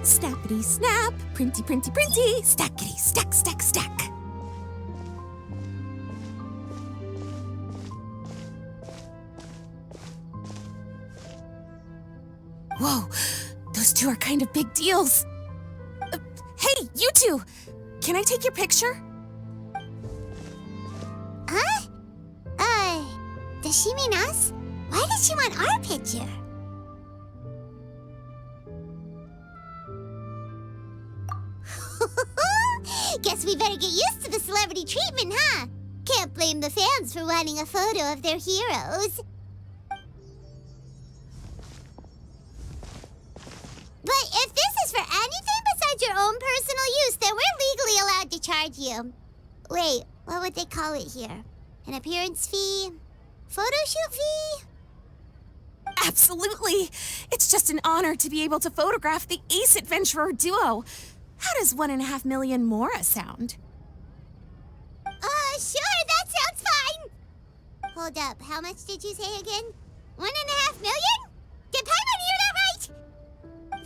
Snappity snap, printy printy printy, stackity stack stack stack. Whoa, those two are kind of big deals. Hey, you two! Can I take your picture? Huh? Does she mean us? Why does she want our picture? Guess we better get used to the celebrity treatment, huh? Can't blame the fans for wanting a photo of their heroes. But if this is for anything besides your own personal use, then we're legally allowed to charge you. Wait, what would they call it here? An appearance fee? Photo shoot fee? Absolutely! It's just an honor to be able to photograph the Ace Adventurer duo. How does 1.5 million more sound? Sure, that sounds fine! Hold up, how much did you say again? 1.5 million? Did Paimon hear that right?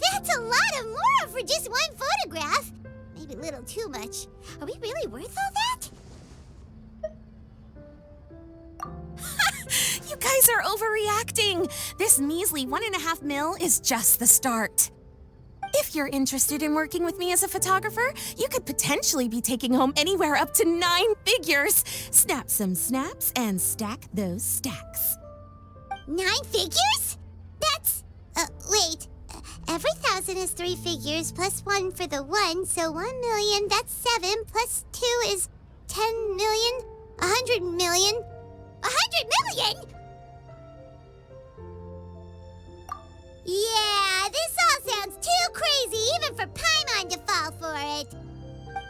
That's a lot of more for just one photograph. Maybe a little too much. Are we really worth all that? You guys are overreacting. This measly 1.5 mil is just the start. If you're interested in working with me as a photographer, you could potentially be taking home anywhere up to 9 figures. Snap some snaps and stack those stacks. 9 figures? That's... wait. Every 1,000 is 3 figures, plus 1 for the 1, so 1 million, that's 7, plus 2 is 10 million, 100 million. 100 million?! Yeah, this all sounds too crazy even for Paimon to fall for it.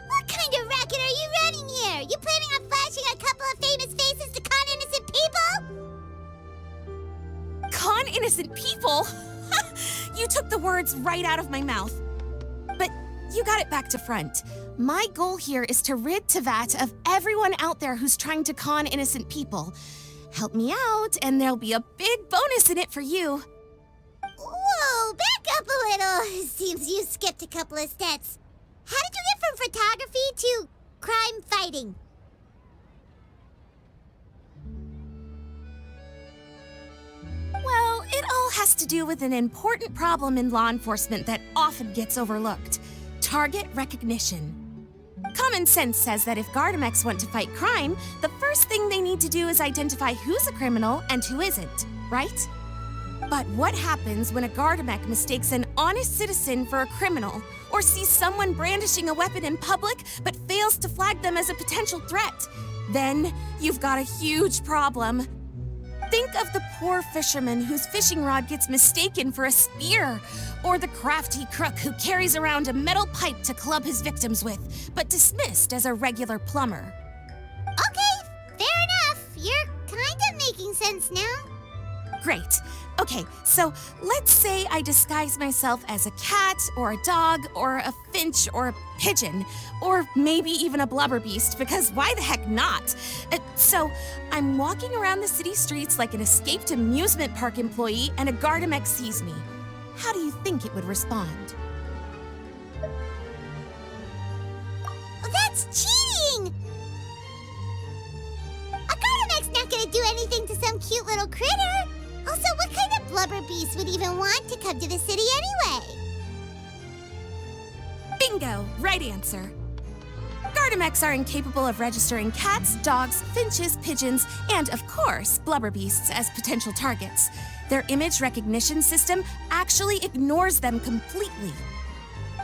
What kind of racket are you running here? You planning on flashing a couple of famous faces to con innocent people? Con innocent people? You took the words right out of my mouth. But you got it back to front. My goal here is to rid Teyvat of everyone out there who's trying to con innocent people. Help me out, and there'll be a big bonus in it for you. Whoa, back up a little. Seems you skipped a couple of steps. How did you get from photography to crime fighting? Well, it all has to do with an important problem in law enforcement that often gets overlooked. Target recognition. Common sense says that if Gardamex want to fight crime, the first thing they need to do is identify who's a criminal and who isn't, right? But what happens when a Gardamex mistakes an honest citizen for a criminal, or sees someone brandishing a weapon in public but fails to flag them as a potential threat? Then you've got a huge problem. Think of the poor fisherman whose fishing rod gets mistaken for a spear, or the crafty crook who carries around a metal pipe to club his victims with, but dismissed as a regular plumber. Okay, fair enough. You're kind of making sense now. Great. Okay, so let's say I disguise myself as a cat, or a dog, or a finch, or a pigeon, or maybe even a blubberbeast, because why the heck not? So I'm walking around the city streets like an escaped amusement park employee, and a Gardamex sees me. How do you think it would respond? That's cheating! A Gardamex not gonna do anything to some cute little critter. Also, what kind of Blubberbeast would even want to come to the city anyway? Bingo! Right answer. Gardamex are incapable of registering cats, dogs, finches, pigeons, and, of course, Blubberbeasts as potential targets. Their image recognition system actually ignores them completely.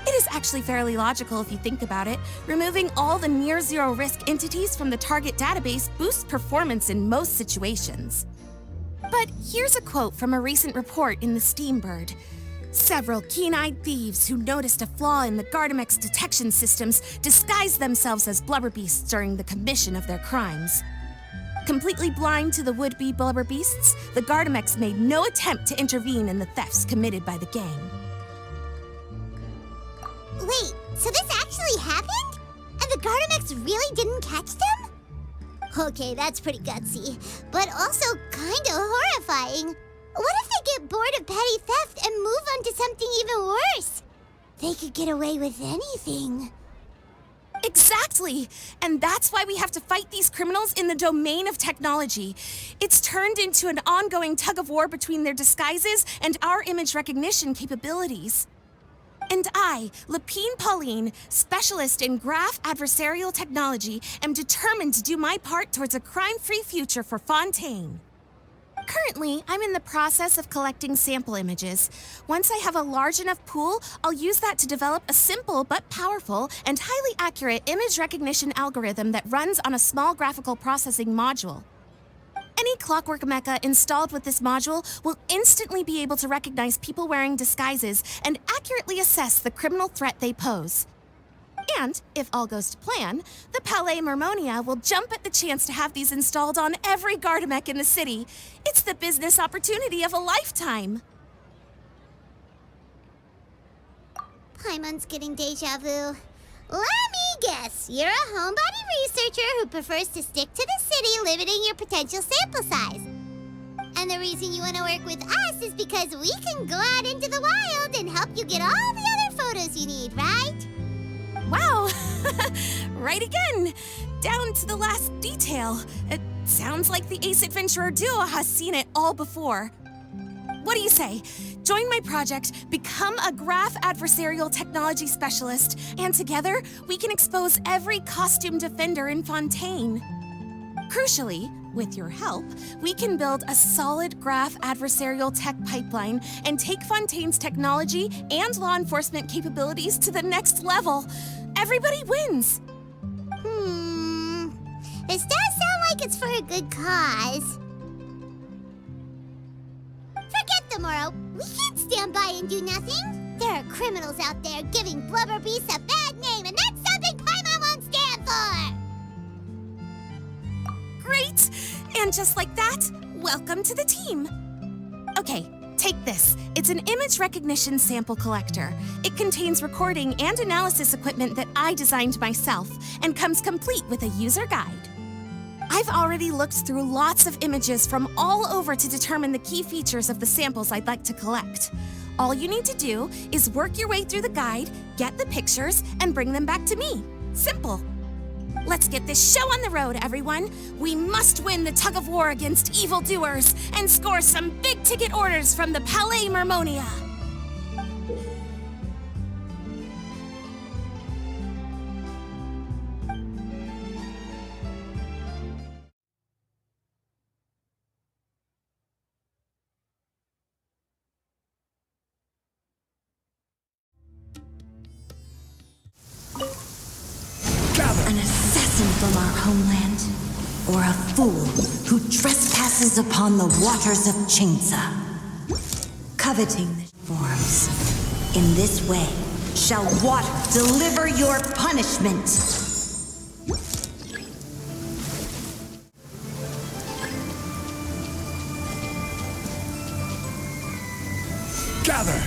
It is actually fairly logical if you think about it. Removing all the near-zero risk entities from the target database boosts performance in most situations. But here's a quote from a recent report in the Steambird. Several keen-eyed thieves who noticed a flaw in the Gardamex detection systems disguised themselves as Blubberbeasts during the commission of their crimes. Completely blind to the would-be Blubberbeasts, the Gardamex made no attempt to intervene in the thefts committed by the gang. Wait, so this actually happened? And the Gardamex really didn't catch them? Okay, that's pretty gutsy, but also kinda horrifying. What if they get bored of petty theft and move on to something even worse? They could get away with anything. Exactly! And that's why we have to fight these criminals in the domain of technology. It's turned into an ongoing tug-of-war between their disguises and our image recognition capabilities. And I, Lapine Pauline, specialist in graph adversarial technology, am determined to do my part towards a crime-free future for Fontaine. Currently, I'm in the process of collecting sample images. Once I have a large enough pool, I'll use that to develop a simple but powerful and highly accurate image recognition algorithm that runs on a small graphical processing module. Any clockwork mecha installed with this module will instantly be able to recognize people wearing disguises and accurately assess the criminal threat they pose. And, if all goes to plan, the Palais Mermonia will jump at the chance to have these installed on every Gardamek in the city. It's the business opportunity of a lifetime. Paimon's getting deja vu. Let me guess, you're a homebody researcher who prefers to stick to the city, limiting your potential sample size. And the reason you want to work with us is because we can go out into the wild and help you get all the other photos you need, right? Wow! Right again! Down to the last detail. It sounds like the Ace Adventurer duo has seen it all before. What do you say? Join my project, become a graph adversarial technology specialist, and together we can expose every costume defender in Fontaine. Crucially, with your help, we can build a solid graph adversarial tech pipeline and take Fontaine's technology and law enforcement capabilities to the next level. Everybody wins! This does sound like it's for a good cause. Forget tomorrow. We can't stand by and do nothing. There are criminals out there giving Blubberbeast a bad name, and that's something Paimon won't stand for! Great! And just like that, welcome to the team. Okay, take this. It's an image recognition sample collector. It contains recording and analysis equipment that I designed myself and comes complete with a user guide. I've already looked through lots of images from all over to determine the key features of the samples I'd like to collect. All you need to do is work your way through the guide, get the pictures, and bring them back to me. Simple. Let's get this show on the road, everyone. We must win the tug-of-war against evildoers and score some big-ticket orders from the Palais Mermonia. An assassin from our homeland, or a fool who trespasses upon the waters of Chingsa, coveting the forms. In this way shall water deliver your punishment. Gather!